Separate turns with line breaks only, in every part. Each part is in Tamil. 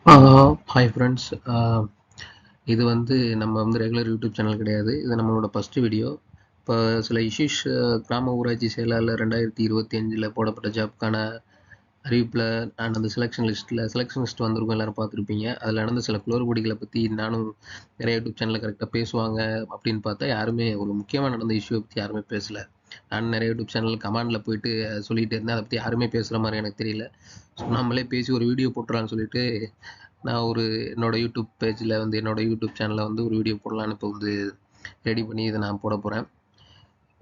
Hi friends. இது வந்து நம்ம வந்து ரெகுலர் யூடியூப் சேனல் கிடையாது. இது நம்மளோட ஃபஸ்ட்டு வீடியோ. இப்போ சில இஷ்யூஸ் கிராம ஊராட்சி செயலாளர் 2025 போடப்பட்ட ஜாப்க்கான அறிவிப்பில் அண்ட் அந்த செலெக்ஷன் லிஸ்ட் வந்திருக்கும், எல்லோரும் பார்த்துருப்பீங்க. அதில் நடந்த சில குளறுபடிகளை பற்றி நானும் நிறைய யூடியூப் சேனலில் கரெக்டாக பேசுவாங்க அப்படின்னு பார்த்தா யாருமே ஒரு முக்கியமாக நடந்த இஷ்யூவை பற்றி யாருமே பேசலை. நான் நிறைய யூடியூப் சேனல் கமெண்டில் போயிட்டு சொல்லிகிட்டே இருந்தேன், அதை பற்றி யாருமே பேசுகிற மாதிரி எனக்கு தெரியல. ஸோ நம்மளே பேசி ஒரு வீடியோ போட்டுடலான்னு சொல்லிட்டு நான் என்னோட யூடியூப் பேஜில் வந்து என்னோட யூடியூப் சேனலில் வந்து ஒரு வீடியோ போடலான்னு இப்போ வந்து ரெடி பண்ணி இதை நான் போட போகிறேன்.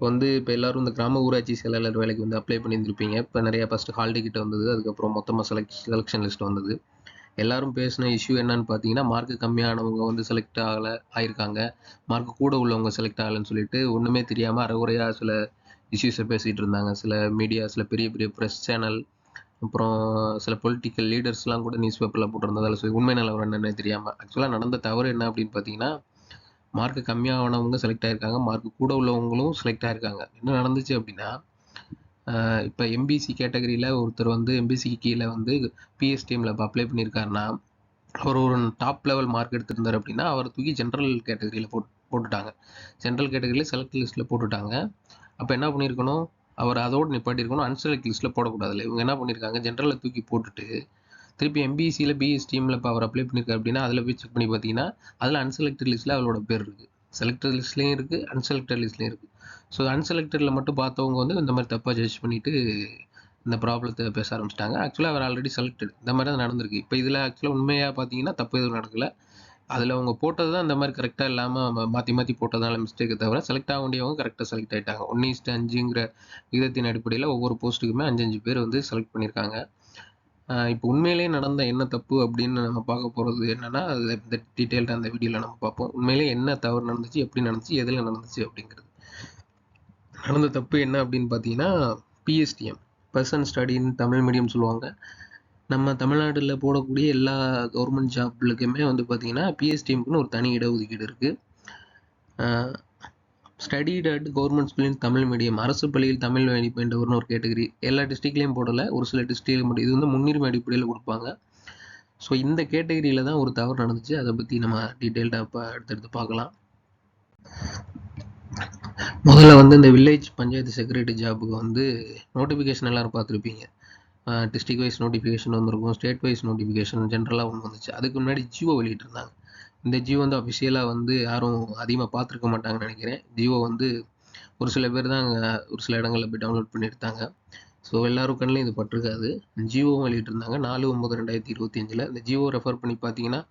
இப்போ எல்லோரும் இந்த கிராம ஊராட்சி செயலாளர் வேலைக்கு வந்து அப்ளை பண்ணியிருந்திருப்பீங்க. இப்போ நிறையா ஃபஸ்ட்டு ஹால் டிக்கெட் வந்தது, அதுக்கப்புறம் மொத்தமாக செலெக்ஷன் லிஸ்ட் வந்தது. எல்லாரும் பேசின இஷ்யூ என்னன்னு பார்த்தீங்கன்னா, மார்க்கு கம்மியானவங்க வந்து செலக்ட் ஆகிருக்காங்க, மார்க்கு கூட உள்ளவங்க செலக்ட் ஆகலைன்னு சொல்லிட்டு ஒன்றுமே தெரியாமல் அரைகுறையாக சில இஷ்யூஸை பேசிகிட்டு இருந்தாங்க. சில மீடியா, சில பெரிய பெரிய ப்ரெஸ் சேனல், அப்புறம் சில பொலிட்டிக்கல் லீடர்ஸ்லாம் கூட நியூஸ் பேப்பரில் போட்டிருந்ததால் சொல்லி உண்மை நிலவரம் என்னென்னு தெரியாமல். ஆக்சுவலாக நடந்த தவறு என்ன அப்படின்னு பார்த்தீங்கன்னா, மார்க்கு கம்மியானவங்க செலக்ட் ஆகிருக்காங்க, மார்க்கு கூட உள்ளவங்களும் செலக்ட் ஆகிருக்காங்க. என்ன நடந்துச்சு அப்படின்னா, இப்போ எம்பிசி கேட்டகரியில் ஒருத்தர் வந்து எம்பிசிக்கு கீழே வந்து பிஎஸ்டிஎம்மில் இப்போ அப்ளை பண்ணியிருக்காருன்னா, அவர் ஒரு டாப் லெவல் மார்க் எடுத்திருந்தார் அப்படின்னா அவரை தூக்கி ஜென்ரல் கேட்டகரியில் போட்டுட்டாங்க. ஜென்ரல் கேட்டகரியில் செலக்ட் லிஸ்ட்டில் போட்டுட்டாங்க. அப்போ என்ன பண்ணியிருக்கணும், அவர் அதோடு நிப்பாட்டியிருக்கணும், அன்செலக்ட் லிஸ்ட்டில் போடக்கூடாதுல்ல. இவங்க என்ன பண்ணியிருக்காங்க, ஜென்ரலில் தூக்கி போட்டுட்டு திருப்பி எம்பிசியில் பிஎஸ்டிஎம்மில் இப்போ அவர் அப்ளை பண்ணியிருக்காரு அப்படின்னா அதில் போய் செக் பண்ணி பார்த்தீங்கன்னா அதில் அன்செலக்டட் லிஸ்ட்டில் அவரோட பேர் இருக்குது. செலக்டட் லிஸ்ட்லேயும் இருக்குது, அன்செலக்டட் லிஸ்ட்லேயும் இருக்குது. ஸோ அன்செலக்டடில் மட்டும் பார்த்தவங்க வந்து இந்த மாதிரி தப்பாக ஜட்ஜ் பண்ணிவிட்டு இந்த ப்ராப்ளத்தை பேச ஆரம்பிச்சிட்டாங்க. ஆக்சுவலாக அவர் ஆல்ரெடி செலக்டட், இந்த மாதிரி தான் நடந்திருக்கு. இப்போ இதில் ஆக்சுவலாக உண்மையாக பார்த்தீங்கன்னா தப்பு எதுவும் நடக்கலை. அதில் அவங்க போட்டது தான் இந்த மாதிரி கரெக்டாக இல்லாமல் மாற்றி மாற்றி போட்டதால மிஸ்டேக்கை தவிர செலக்ட் ஆக வேண்டியவங்க கரெக்டாக செலக்ட் ஆகிட்டாங்க. 1:5ங்கிற விதத்தின் அடிப்படையில் ஒவ்வொரு போஸ்ட்டுக்குமே 5 பேர் வந்து செலக்ட் பண்ணியிருக்காங்க. இப்போ உண்மையிலேயே நடந்த என்ன தப்பு அப்படின்னு நம்ம பார்க்க போகிறது என்னென்னா, அது இந்த டீட்டெயில்டாக அந்த வீடியோவில் நம்ம பார்ப்போம். உண்மையிலேயே என்ன தவறு நடந்துச்சு, எப்படி நடந்துச்சு, எதில் நடந்துச்சு அப்படிங்கிறது. நடந்த தப்பு என்ன அப்படின்னு பார்த்தீங்கன்னா, பிஎஸ்டிஎம் பர்சன் ஸ்டடின்னு தமிழ் மீடியம் சொல்லுவாங்க. நம்ம தமிழ்நாட்டில் போடக்கூடிய எல்லா கவர்மெண்ட் ஜாப்லுக்குமே வந்து பார்த்தீங்கன்னா பிஎஸ்டிஎம்க்குன்னு ஒரு தனி இடஒதுக்கீடு இருக்குது. Studied at government school in Tamil medium, அரசு பள்ளியில் தமிழ் வழி பயின்றவர்னு ஒரு கேட்டகரி. எல்லா டிஸ்ட்ரிக்ட்லேயும் போடலை, ஒரு சில டிஸ்ட்ரிக்ட்லேயும் மட்டும். இது வந்து முன்னுரிமை அடிப்படையில் கொடுப்பாங்க. ஸோ இந்த கேட்டகரியில் தான் ஒரு தவறு நடந்துச்சு. அதை பற்றி நம்ம டீட்டெயில்டாக இப்போ அடுத்தடுத்து பார்க்கலாம். முதல்ல வந்து இந்த வில்லேஜ் பஞ்சாயத்து செக்ரட்டரி ஜாபுக்கு வந்து நோட்டிஃபிகேஷன் எல்லோரும் பார்த்துருப்பீங்க. டிஸ்ட்ரிக்ட் வைஸ் நோட்டிஃபிகேஷன் வந்திருக்கும், ஸ்டேட் வைஸ் நோட்டிஃபிகேஷன் ஜென்ரலாக ஒன்று வந்துச்சு. அதுக்கு முன்னாடி ஜியோ வெளியிட்டிருந்தாங்க. இந்த ஜியோ வந்து அஃபிஷியலாக வந்து யாரும் அதிகமாக பார்த்துருக்க மாட்டாங்கன்னு நினைக்கிறேன். ஜியோ வந்து ஒரு சில பேர் தான் ஒரு சில இடங்களில் போய் டவுன்லோட் பண்ணி எடுத்தாங்க. ஸோ எல்லாரும் கண்ணிலையும் இது பட்டிருக்காது. ஜியோவும் வெளியிட்டிருந்தாங்க 4/9/2025. இந்த ஜியோ ரெஃபர் பண்ணி பார்த்தீங்கன்னா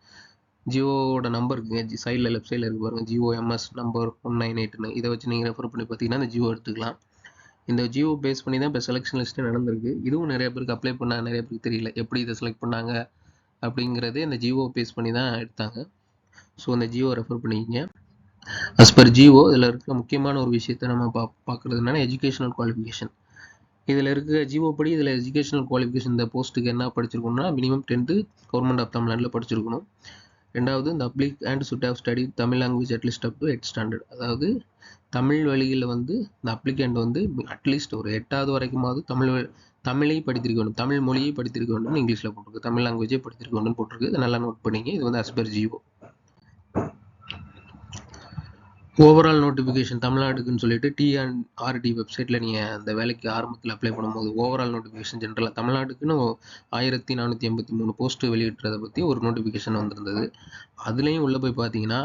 ஜியோவோட நம்பர் இருக்குங்க, சைடில் லெஃப்ட் சைடில் இருக்கு பாருங்கள், ஜியோ எம்எஸ் நம்பர் 198ன்னு. இதை வச்சு நீங்கள் ரெஃபர் பண்ணி பார்த்தீங்கன்னா இந்த ஜியோ எடுத்துக்கலாம். இந்த ஜியோ பேஸ் பண்ணி தான் இப்போ செலெக்ஷன் லிஸ்ட்டு நடந்திருக்கு. இதுவும் நிறைய பேருக்கு அப்ளை பண்ணாங்க, நிறைய பேருக்கு தெரியல எப்படி இதை செலக்ட் பண்ணாங்க அப்படிங்கிறது. இந்த ஜியோ பேஸ் பண்ணி தான் எடுத்தாங்க. ஸோ இந்த ஜியோ ரெஃபர் பண்ணிக்கிங்க. அஸ் பர் ஜியோ இதில் இருக்க முக்கியமான ஒரு விஷயத்தை நம்ம பார்க்குறது என்னன்னா எஜுகேஷனல் குவாலிஃபிகேஷன். இதில் இருக்க ஜியோ படி இதில் எஜுகேஷனல் குவாலிஃபிகேஷன் இந்த போஸ்ட்டுக்கு என்ன படிச்சிருக்கணும்னா மினிமம் 10th கவர்மெண்ட் ஆஃப் தமிழ்நாட்டில் படிச்சிருக்கணும். ரெண்டாவது, இந்த applicant should have study Tamil language at least up to 8th standard. அதாவது தமிழ் வழியில் வந்து இந்த அப்ளிகண்ட் வந்து அட்லீஸ்ட் ஒரு 8வது வரைக்குமாவது தமிழை படித்திருக்க வேண்டும், தமிழ் மொழியை படித்திருக்க வேண்டும். இங்கிலீஷில் போட்டிருக்கு, தமிழ் லாங்குவேஜை படித்திருக்க வேண்டும் போட்டிருக்கு. இதை நல்லா நோட் பண்ணிங்க. இது வந்து as per GO. Overall notification தமிழ்நாடுக்குன்னு சொல்லிட்டு டிஎன்ஆர்டி வெப்சைட்டில் நீங்கள் அந்த வேலைக்கு ஆரம்பத்தில் அப்ளை பண்ணும்போது ஓவரால் நோட்டிஃபிகேஷன் ஜென்ரலாக தமிழ்நாட்டுக்குன்னு 1483 போஸ்ட்டு வெளியிட்டுறதை பற்றி ஒரு நோட்டிஃபிகேஷன் வந்திருந்தது. அதுலேயும் உள்ளே போய் பார்த்தீங்கன்னா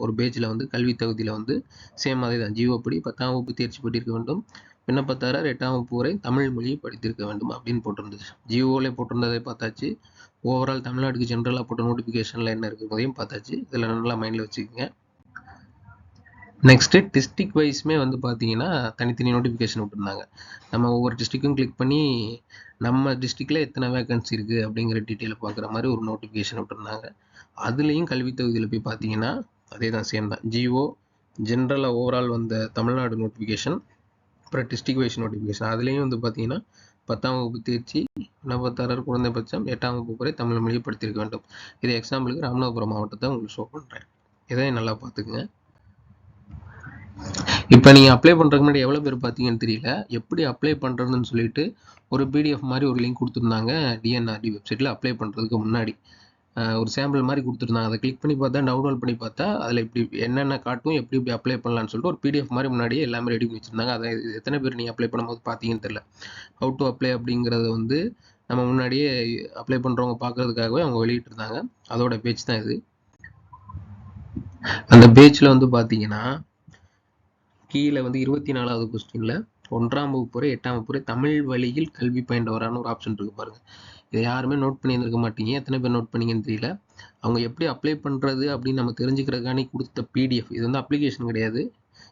ஒரு பேஜில் வந்து கல்வி தகுதியில் வந்து சேம் அதே தான், ஜியோ படி 10ஆம் வகுப்பு தேர்ச்சி பெற்றிருக்க வேண்டும், விண்ணப்பதாரர் 8ஆம் வகுப்பு வரை தமிழ் மொழியை படித்திருக்க வேண்டும் அப்படின்னு போட்டிருந்துச்சு. ஜியோவிலே போட்டிருந்ததை பார்த்தாச்சு. ஓவரால் தமிழ்நாட்டுக்கு ஜென்ரலாக போட்ட நோட்டிஃபிகேஷனில் என்ன இருக்குறதையும் பார்த்தாச்சு. இதில் நல்லா மைண்டில் வச்சுக்கோங்க. நெக்ஸ்ட்டு டிஸ்ட்ரிக்ட் வைஸுமே வந்து பார்த்தீங்கன்னா தனித்தனி நோட்டிஃபிகேஷன் விட்டுருந்தாங்க. நம்ம ஒவ்வொரு டிஸ்ட்ரிக்கும் கிளிக் பண்ணி நம்ம டிஸ்ட்ரிக்டில் எத்தனை வேகன்சி இருக்குது அப்படிங்கிற டீட்டெயிலை பார்க்குற மாதிரி ஒரு நோட்டிஃபிகேஷன் விட்டுருந்தாங்க. அதுலேயும் கல்வி தகுதியில் போய் பார்த்தீங்கன்னா அதே தான், சேம் தான். ஜிஓ ஜென்ரலாக ஓவரால் வந்த தமிழ்நாடு நோட்டிஃபிகேஷன், அப்புறம் டிஸ்ட்ரிக்ட் வைஸ் நோட்டிஃபிகேஷன். அதுலேயும் வந்து பார்த்தீங்கன்னா 10ஆம் வகுப்பு தேர்ச்சி, விண்ணப்பதாரர் குறைந்தபட்சம் 8ஆம் வகுப்பு வரை தமிழ் மொழியை படித்திருக்க வேண்டும். இது எக்ஸாம்பிளுக்கு ராமநாதபுரம் மாவட்டத்தை உங்களுக்கு ஷோ பண்ணுறேன். இதை நல்லா பார்த்துக்குங்க. இப்போ நீங்கள் அப்ளை பண்ணுறதுக்கு முன்னாடி எவ்வளோ பேர் பார்த்தீங்கன்னு தெரியல. எப்படி அப்ளை பண்ணுறதுன்னு சொல்லிட்டு ஒரு பிடிஎஃப் மாதிரி ஒரு லிங்க் கொடுத்துருந்தாங்க டிஎன்ஆர்டி வெப்சைட்டில் அப்ளை பண்ணுறதுக்கு முன்னாடி. ஒரு சாம்பிள் மாதிரி கொடுத்துருந்தாங்க. அதை கிளிக் பண்ணி பார்த்தா, டவுன்லோட் பண்ணி பார்த்தா அதில் இப்படி என்னென்ன காட்டும், எப்படி எப்படி அப்ளை பண்ணலான்னு சொல்லிட்டு ஒரு பிடிஎஃப் மாதிரி முன்னாடியே எல்லாமே ரெடி பண்ணி வச்சுருந்தாங்க. அதை எத்தனை பேர் நீங்கள் அப்ளை பண்ணும்போது பார்த்தீங்கன்னு தெரியல. ஹவு டு அப்ளை அப்படிங்கிறத வந்து நம்ம முன்னாடியே அப்ளை பண்ணுறவங்க பார்க்கறதுக்காகவே அவங்க வெளியிட்டிருந்தாங்க. அதோட பேஜ் தான் இது. அந்த பேஜில் வந்து பார்த்தீங்கன்னா கீழே வந்து 24வது கொஸ்டினில் 1ஆம் வகுப்பு வரை 8ஆம் வகுப்பு வரை தமிழ் வழியில் கல்வி பயின்றவரான ஒரு ஆப்ஷன் இருக்கு பாருங்க. இதை யாருமே நோட் பண்ணியிருந்திருக்க மாட்டீங்க. எத்தனை பேர் நோட் பண்ணீங்கன்னு தெரியல. அவங்க எப்படி அப்ளை பண்ணுறது அப்படின்னு நம்ம தெரிஞ்சுக்கிறதுக்காண்டி கொடுத்த பிடிஎஃப். இது வந்து அப்ளிகேஷன் கிடையாது.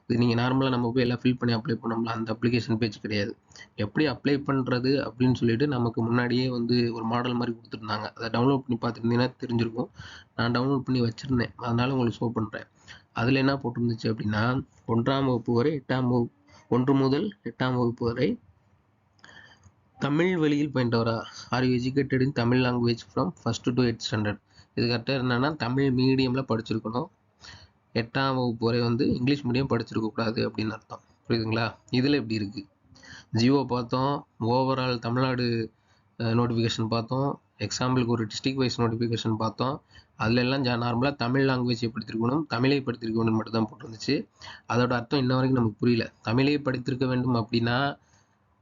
இது நீங்கள் நார்மலாக நம்ம போய் எல்லாம் ஃபில் பண்ணி அப்ளை பண்ணோம்ல, அந்த அப்ளிகேஷன் பேஜ் கிடையாது. எப்படி அப்ளை பண்ணுறது அப்படின்னு சொல்லிட்டு நமக்கு முன்னாடியே வந்து ஒரு மாடல் மாதிரி கொடுத்துருந்தாங்க. அதை டவுன்லோட் பண்ணி பார்த்துருந்தீங்கன்னா தெரிஞ்சிருக்கும். நான் டவுன்லோட் பண்ணி வச்சுருந்தேன், அதனால உங்களுக்கு ஷோ பண்ணுறேன். அதில் என்ன போட்டிருந்துச்சு அப்படின்னா 1ஆம் வகுப்பு வரை 1 முதல் 8ஆம் வகுப்பு வரை தமிழ் வழியில் பயின்றவரா, are you educated in Tamil language from 1st to 8th standard. இது கரெக்டாக என்னன்னா தமிழ் மீடியமில் படிச்சிருக்கணும். 8ஆம் வகுப்பு வரை வந்து இங்கிலீஷ் மீடியம் படிச்சிருக்கக்கூடாது அப்படின்னு அர்த்தம். புரியுதுங்களா? இதில் எப்படி இருக்குது, ஜியோ பார்த்தோம், ஓவரால் தமிழ்நாடு நோட்டிஃபிகேஷன் பார்த்தோம், எக்ஸாம்பிளுக்கு ஒரு டிஸ்ட்ரிக்ட் வைஸ் நோட்டிஃபிகேஷன் பார்த்தோம். அதில் எல்லாம் நார்மலாக தமிழ் லாங்குவேஜை படித்திருக்கணும், தமிழை படித்திருக்க வேண்டும் மட்டும் தான் போட்டிருந்துச்சு. அதோட அர்த்தம் இன்ன வரைக்கும் நமக்கு புரியல. தமிழை படித்திருக்க வேண்டும் அப்படின்னா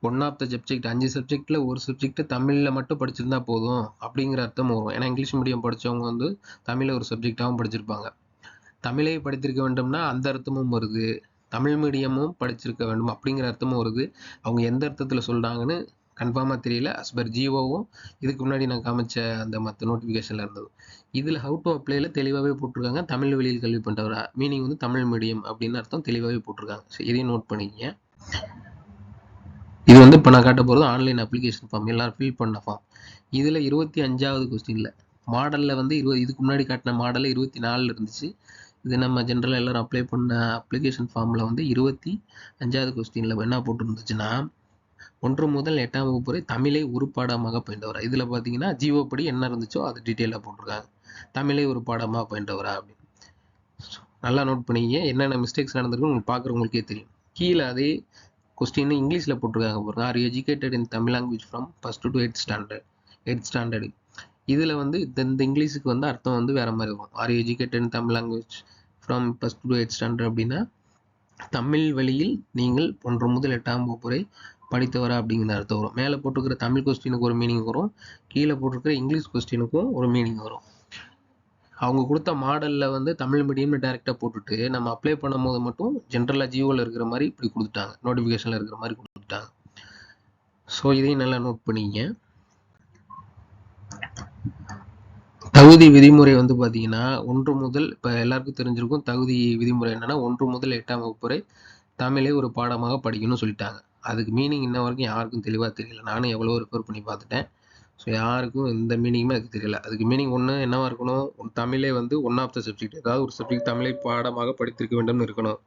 ஒன் ஆஃப் த சப்ஜெக்ட், 5 சப்ஜெக்டில் ஒரு சப்ஜெக்ட் தமிழில் மட்டும் படிச்சிருந்தா போதும் அப்படிங்கிற அர்த்தம் வரும். ஏன்னா இங்கிலீஷ் மீடியம் படித்தவங்க வந்து தமிழை ஒரு சப்ஜெக்டாகவும் படிச்சிருப்பாங்க. தமிழை படித்திருக்க வேண்டும்னா அந்த அர்த்தமும் வருது, தமிழ் மீடியமும் படிச்சிருக்க வேண்டும் அப்படிங்கிற அர்த்தமும் வருது. அவங்க எந்த அர்த்தத்தில் சொல்கிறாங்கன்னு கன்ஃபார்மாக தெரியல. அஸ்பர் ஜியோவும் இதுக்கு முன்னாடி நான் காமிச்ச அந்த மற்ற நோட்டிஃபிகேஷனில் இருந்தது. இதில் ஹவு டு அப்ளைல தெளிவாகவே போட்டிருக்காங்க. தமிழ் வழியில் கல்வி பண்ணுறவரா, மீனிங் வந்து தமிழ் மீடியம் அப்படின்னு அர்த்தம் தெளிவாகவே போட்டிருக்காங்க. ஸோ இதையும் நோட் பண்ணிக்கங்க. இது வந்து இப்போ நான் காட்ட போகிறது ஆன்லைன் அப்ளிகேஷன் ஃபார்ம், எல்லாரும் ஃபில் பண்ண ஃபார்ம். இதில் 25வது கொஸ்டினில் மாடலில் வந்து இதுக்கு முன்னாடி காட்டின மாடலில் 24 இருந்துச்சு. இது நம்ம ஜென்ரலாக எல்லோரும் அப்ளை பண்ண அப்ளிகேஷன் ஃபார்மில் வந்து 25வது கொஸ்டினில் என்ன போட்டுருந்துச்சுன்னா 1 முதல் 8ஆம் வகுப்பு வரை தமிழை ஒரு பாடமாக பயின்றவரா. இதில் பார்த்தீங்கன்னா ஜிஓ படி என்ன இருந்துச்சோ அது டீட்டெயிலாக போட்டிருக்காங்க. தமிழை ஒரு பாடமாக பயின்றவரா அப்படின்னு. நல்லா நோட் பண்ணிங்க. என்னென்ன மிஸ்டேக்ஸ் நடந்திருக்குன்னு உங்களுக்கு பார்க்குறவங்களுக்கே தெரியும். கீழே அதே கொஸ்டின் இங்கிலீஷில் போட்டிருக்காங்க பாருங்க. R you educated in Tamil language from 1st to 8th standard. இதில் வந்து இந்த இங்கிலீஷுக்கு வந்து அர்த்தம் வந்து வேறு மாதிரி வரும். R you educated in Tamil language from 1st to 8th standard அப்படின்னா தமிழ் வழியில் நீங்கள் 1 முதல் 8ஆம் வகுப்பு வரை படித்தவரா அப்படிங்கிற அர்த்தம் வரும். மேலே போட்டிருக்கிற தமிழ் கொஸ்டினுக்கு ஒரு மீனிங் வரும், கீழே போட்டிருக்கிற இங்கிலீஷ் கொஸ்டினுக்கும் ஒரு மீனிங் வரும். அவங்க கொடுத்த மாடலில் வந்து தமிழ் மீடியம்னு டைரெக்டாக போட்டுட்டு நம்ம அப்ளை பண்ணும் போது மட்டும் ஜென்ரலாக ஜியோவில் இருக்கிற மாதிரி இப்படி கொடுத்துட்டாங்க, நோட்டிஃபிகேஷனில் இருக்கிற மாதிரி கொடுத்துட்டாங்க. ஸோ இதையும் நல்லா நோட் பண்ணிங்க. தகுதி விதிமுறை வந்து பார்த்தீங்கன்னா 1 முதல், இப்போ எல்லாருக்கும் தெரிஞ்சிருக்கும் தகுதி விதிமுறை என்னன்னா 1 முதல் 8ஆம் வகுப்பு வரை தமிழை ஒரு பாடமாக படிக்கணும்னு சொல்லிட்டாங்க. அதுக்கு மீனிங் இன்ன வரைக்கும் யாருக்கும் தெளிவாக தெரியல. நானும் எவ்வளோ ரெஃபர் பண்ணி பார்த்துட்டேன். ஸோ யாருக்கும் எந்த மீனிங்குமே அதுக்கு தெரியல. அதுக்கு மீனிங் ஒன்று என்னவா இருக்கணும், தமிழே வந்து ஒன் ஆஃப் த சப்ஜெக்ட், ஏதாவது ஒரு சப்ஜெக்ட் தமிழை பாடமாக படித்திருக்க வேண்டும்னு இருக்கணும்,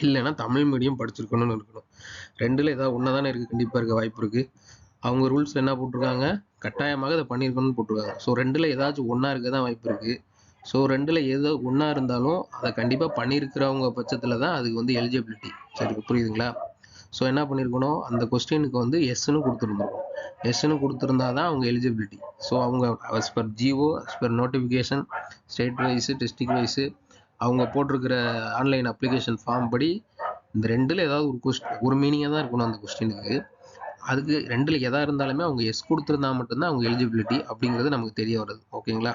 இல்லைன்னா தமிழ் மீடியம் படிச்சிருக்கணும்னு இருக்கணும். ரெண்டில் ஏதாவது ஒன்று தானே இருக்குது, கண்டிப்பாக இருக்க வாய்ப்பு இருக்குது. அவங்க ரூல்ஸில் என்ன போட்டிருக்காங்க, கட்டாயமாக இதை பண்ணியிருக்கணும்னு போட்டிருக்காங்க. ஸோ ரெண்டில் ஏதாச்சும் ஒன்றா இருக்க தான் வாய்ப்பு இருக்குது. ஸோ ரெண்டில் ஏதோ ஒன்றா இருந்தாலும் அதை கண்டிப்பாக பண்ணியிருக்கிறவங்க பட்சத்தில் தான் அதுக்கு வந்து எலிஜிபிலிட்டி. சரி, புரியுதுங்களா? ஸோ என்ன பண்ணியிருக்கணும், அந்த கொஸ்டினுக்கு வந்து எஸ்ன்னு கொடுத்துருந்துருக்கணும். எஸ்ன்னு கொடுத்துருந்தா தான் அவங்க எலிஜிபிலிட்டி. ஸோ அவங்க as per GO, as per notification, state wise, district wise, அவங்க போட்டிருக்கிற ஆன்லைன் அப்ளிகேஷன் ஃபார்ம் படி இந்த ரெண்டில் ஏதாவது ஒரு மீனிங்காக தான் இருக்கணும் அந்த கொஸ்டினுக்கு. அதுக்கு ரெண்டில் எதா இருந்தாலுமே அவங்க எஸ் கொடுத்துருந்தா மட்டும்தான் அவங்க எலிஜிபிலிட்டி அப்படிங்கிறது நமக்கு தெரிய வருது. ஓகேங்களா?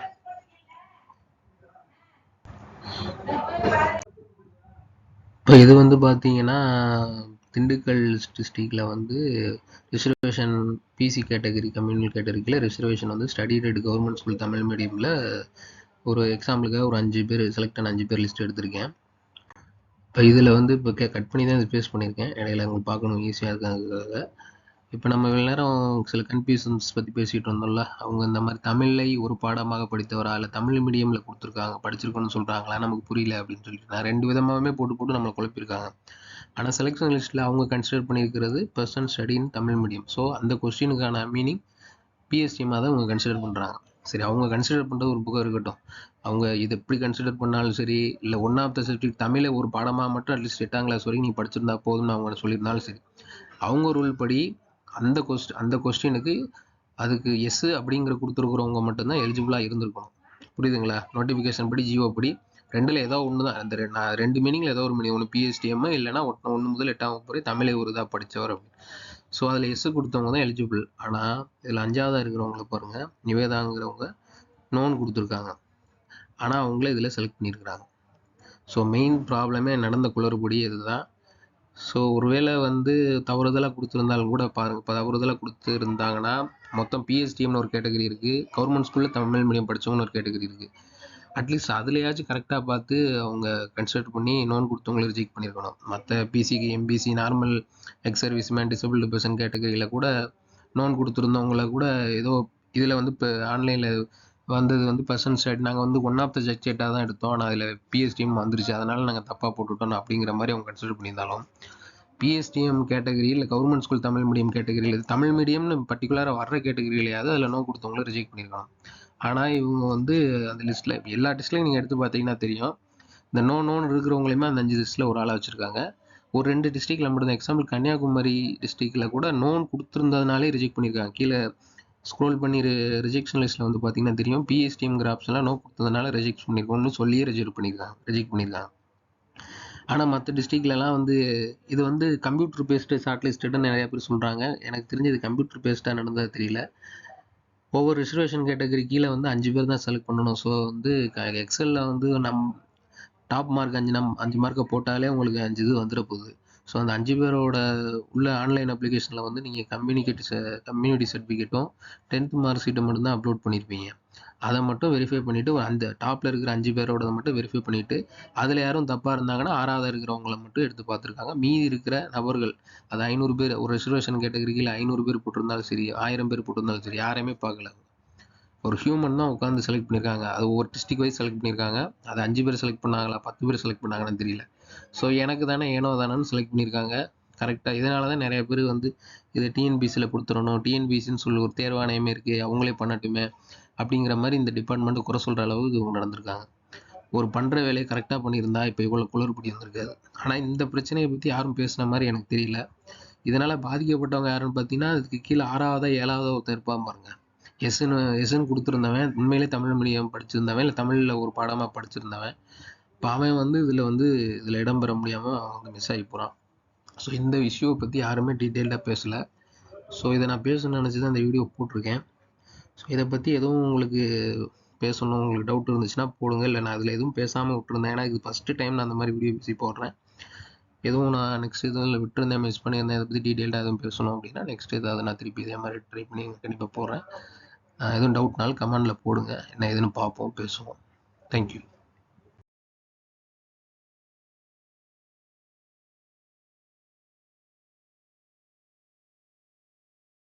இப்போ இது வந்து பார்த்தீங்கன்னா திண்டுக்கல் டிஸ்ட்ரிக்டில் வந்து ரிசர்வேஷன் பிசி கேட்டகரி, கம்யூனல் கேட்டகரியில் ரிசர்வேஷன் வந்து ஸ்டடிடட் கவர்மெண்ட் ஸ்கூல் தமிழ் மீடியமில் ஒரு எக்ஸாம்பிளுக்காக ஒரு 5 பேர் செலக்ட் ஆன 5 பேர் லிஸ்ட் எடுத்திருக்கேன். இப்போ இதில் வந்து இப்போ கட் பண்ணி தான் இது பேஸ்ட் பண்ணியிருக்கேன். இடையில உங்களுக்கு பார்க்கணும் ஈஸியாக இருக்காங்க. இப்போ நம்ம இவ்வளோ நேரம் சில கன்ஃபியூஷன்ஸ் பற்றி பேசிகிட்டு இருந்தோம்ல, அவங்க இந்த மாதிரி தமிழை ஒரு பாடமாக படித்தவரா இல்லை தமிழ் மீடியமில் கொடுத்துருக்காங்க படிச்சிருக்கணும்னு சொல்கிறாங்களா, நமக்கு புரியல அப்படின்னு சொல்லிட்டு நான் 2 விதமாகவே போட்டு நம்மளை குழப்பியிருக்காங்க. ஆனால் செலெக்ஷன் லிஸ்ட்டில் அவங்க கன்சிடர் பண்ணியிருக்கிறது person study in Tamil medium. So அந்த கொஸ்டினுக்கான மீனிங் பிஎஸ்டிஎம்மாக தான் அவங்க கன்சிடர் பண்ணுறாங்க. சரி, அவங்க கன்சிடர் பண்ணுறது ஒரு புக்கம் இருக்கட்டும். அவங்க இது எப்படி கன்சிடர் பண்ணாலும் சரி, இல்லை ஒன் ஆஃப் த சப்ஜெக்ட் தமிழை ஒரு பாடமாக மட்டும் அட்லீஸ்ட் 8ஆம் கிளாஸ் வரைக்கும் நீ படிச்சிருந்தா போதும்னு அவங்க சொல்லியிருந்தாலும் சரி, அவங்க ரூல் படி அந்த கொஸ்டினுக்கு அதுக்கு எஸ் அப்படிங்கிற கொடுத்துருக்குறவங்க மட்டும்தான் எலிஜிபிளாக இருந்திருக்கணும். புரியுதுங்களா? நோட்டிஃபிகேஷன் படி ஜியோ படி ரெண்டில் ஏதோ ஒன்று தான். அந்த நான் 2 மீனிங்கில் ஏதோ ஒரு மீனிங், ஒன்று பிஎஸ்டிஎம் இல்லைனா 1 முதல் 8ஆம் வகுப்பு வரை தமிழை ஒரு இதாக படித்தவர் அப்படின்னு. ஸோ அதில் எஸ் கொடுத்தவங்க தான் எலிஜிபிள். ஆனால் இதில் 5ஆவதாக இருக்கிறவங்கள பாருங்கள், நிவேதாங்கிறவங்க நோன் கொடுத்துருக்காங்க. ஆனால் அவங்களே இதில் செலக்ட் பண்ணியிருக்கிறாங்க. ஸோ மெயின் ப்ராப்ளமே நடந்த குளறுபடி இதுதான். ஸோ ஒருவேளை வந்து தவறுதலாக கொடுத்துருந்தாலும் கூட பாருங்கள், இப்போ தவறுதலாக கொடுத்துருந்தாங்கன்னா மொத்தம் பிஎஸ்டிஎம்னு ஒரு கேட்டகரி இருக்குது, கவர்மெண்ட் ஸ்கூலில் தமிழ் மீடியம் படித்தவங்கன்னு ஒரு கேட்டகரி இருக்குது. அட்லீஸ்ட் அதுலையாச்சும் கரெக்டாக பார்த்து அவங்க கன்சிடர் பண்ணி நோன் கொடுத்தவங்களை ரிஜெக்ட் பண்ணியிருக்கணும். மற்ற பிசிக்கு, MBC, normal ex serviceman, disabled person கேட்டகரியில் கூட நோன் கொடுத்துருந்தவங்கள கூட ஏதோ இதில் வந்து இப்போ ஆன்லைனில் வந்தது வந்து பர்சன் ஸ்டேட் நாங்கள் வந்து ஒன் ஆஃப் த ஸ்டேட்டாக தான் எடுத்தோம், ஆனால் அதில் பிஎஸ்டிஎம் வந்துருச்சு, அதனால் நாங்கள் தப்பாக போட்டுவிட்டோம் அப்படிங்கிற மாதிரி அவங்க கன்சிடர் பண்ணியிருந்தாலும் பிஎஸ்டிஎம் கேட்டகரி இல்லை கவர்மெண்ட் ஸ்கூல் தமிழ் மீடியம் கேட்டகரியில் தமிழ் மீடியம்னு பர்டிகுலராக வர்ற கேட்டகரியிலையாவது அதில் நோ கொடுத்தவங்கள ரிஜெக்ட் பண்ணியிருக்கணும். ஆனால் இவங்க வந்து அந்த லிஸ்ட்டில் எல்லா டெஸ்ட்லையும் நீங்கள் எடுத்து பார்த்தீங்கன்னா தெரியும், இந்த நோன்னு இருக்கிறவங்களையுமே அந்த 5 லிஸ்ட்டில் ஒரு ஆளாக வச்சுருக்காங்க. ஒரு 2 டிஸ்ட்ரிக்டில் மட்டும் தான், எக்ஸாம்பிள் கன்னியாகுமரி டிஸ்ட்ரிக்டில் கூட நோன் கொடுத்துருந்ததுனாலே ரிஜெக்ட் பண்ணியிருக்காங்க. கீழே ஸ்க்ரோல் பண்ணி ரிஜெக்ஷன் லிஸ்ட்டில் வந்து பார்த்தீங்கன்னா தெரியும், பிஎஸ்டிஎம்ங்கிற ஆப்ஷன்லாம் நோ கொடுத்ததுனால ரிஜெக்ட் பண்ணியிருக்கோம்னு சொல்லியே ரிஜெக்ட் பண்ணியிருக்காங்க. ஆனால் மற்ற டிஸ்ட்ரிக்ட்லலாம் வந்து இது வந்து கம்ப்யூட்டர் பேஸ்டு ஷார்ட் லிஸ்ட்டுன்னு நிறைய பேர் சொல்கிறாங்க. எனக்கு தெரிஞ்சு இது கம்ப்யூட்டர் பேஸ்டாக நடந்தது தெரியல. ஒவ்வொரு ரிசர்வேஷன் கேட்டகரி கீழே வந்து 5 பேர் தான் செலக்ட் பண்ணணும். ஸோ வந்து எக்ஸலில் வந்து டாப் மார்க் 5 மார்க்கை போட்டாலே உங்களுக்கு 5 இது வந்துட போகுது. ஸோ அந்த 5 பேரோட உள்ள ஆன்லைன் அப்ளிகேஷனில் வந்து நீங்கள் கம்யூனிட்டி சர்டிஃபிகேட்டும் 10th மார்க் ஷீட்டை மட்டும்தான் அப்லோட் பண்ணியிருப்பீங்க. அதை மட்டும் வெரிஃபை பண்ணிவிட்டு அந்த டாப்பில் இருக்கிற 5 பேரோட மட்டும் வெரிஃபை பண்ணிவிட்டு அதில் யாரும் தப்பாக இருந்தாங்கன்னா 6ஆவது இருக்கிறவங்கள மட்டும் எடுத்து பார்த்துருக்காங்க. மீதி இருக்கிற நபர்கள், அது 500 பேர், ஒரு ரிசர்வேஷன் கேட்டகரியில் 500 பேர் போட்டிருந்தாலும் சரி, 1000 பேர் போட்டிருந்தாலும் சரி, யாரையுமே பார்க்கல. ஒரு ஹியூமன் தான் உட்காந்து செலக்ட் பண்ணியிருக்காங்க. அது ஒவ்வொரு டிஸ்ட்ரிக் வைஸ் செலக்ட் பண்ணியிருக்காங்க. அது 5 பேர் செலக்ட் பண்ணாங்களா 10 பேர் செலக்ட் பண்ணாங்கன்னு தெரியல. ஸோ எனக்கு தானே ஏனோ தானேன்னு செலக்ட் பண்ணியிருக்காங்க கரெக்டாக. இதனால தான் நிறைய பேர் வந்து இதை டிஎன்பிசியில் கொடுத்துடணும், டிஎன்பிசின்னு சொல்லி ஒரு தேர்வாணையமே இருக்குது, அவங்களே பண்ணட்டுமே அப்படிங்கிற மாதிரி இந்த டிபார்ட்மெண்ட்டு குறை சொல்கிற அளவுக்கு இவங்க நடந்திருக்காங்க. ஒரு பண்ணுற வேலையை கரெக்டாக பண்ணியிருந்தா இப்போ இவ்வளோ குளறுபடி வந்திருக்காது. ஆனால் இந்த பிரச்சனையை பற்றி யாரும் பேசுன மாதிரி எனக்கு தெரியல. இதனால் பாதிக்கப்பட்டவங்க யாருன்னு பார்த்தீங்கன்னா, அதுக்கு கீழே 6ஆவதா 7ஆவதா ஒருத்தர் இருப்பான் பாருங்க, எஸ்ன்னு கொடுத்துருந்தவன், உண்மையிலே தமிழ் மீடியம் படிச்சிருந்தவன், இல்லை தமிழில் ஒரு பாடமாக படிச்சிருந்தவன், இப்போ அவன் வந்து இதில் இடம்பெற முடியாமல் அவன் வந்து மிஸ் ஆகி போகிறான். ஸோ இந்த இஷ்யூவை பற்றி யாருமே டீட்டெயில்டாக பேசலை. ஸோ இதை நான் பேசணும்னு நினச்சி தான் இந்த வீடியோ போட்டிருக்கேன். ஸோ இதை பற்றி எதுவும் உங்களுக்கு பேசணும், உங்களுக்கு டவுட் இருந்துச்சுன்னா போடுங்க. இல்லை நான் அதில் எதுவும் பேசாமல் விட்டுருந்தேன், ஏன்னா இது ஃபஸ்ட்டு டைம் நான் அந்த மாதிரி வீடியோ பேசி போடுறேன். எதுவும் நான் நெக்ஸ்ட் இதில் விட்டுருந்தேன், மிஸ் பண்ணியிருந்தேன், இதை பற்றி டீட்டெயில்டாக எதுவும் பேசணும் அப்படின்னா நெக்ஸ்ட் ஏதாவது நான் திருப்பி இதே மாதிரி ட்ரை பண்ணி கண்டிப்பாக போடுறேன். எதுவும் டவுட்னாலும் கமெண்டில் போடுங்க, என்ன எதுன்னு பார்ப்போம், பேசுவோம். தேங்க்யூ.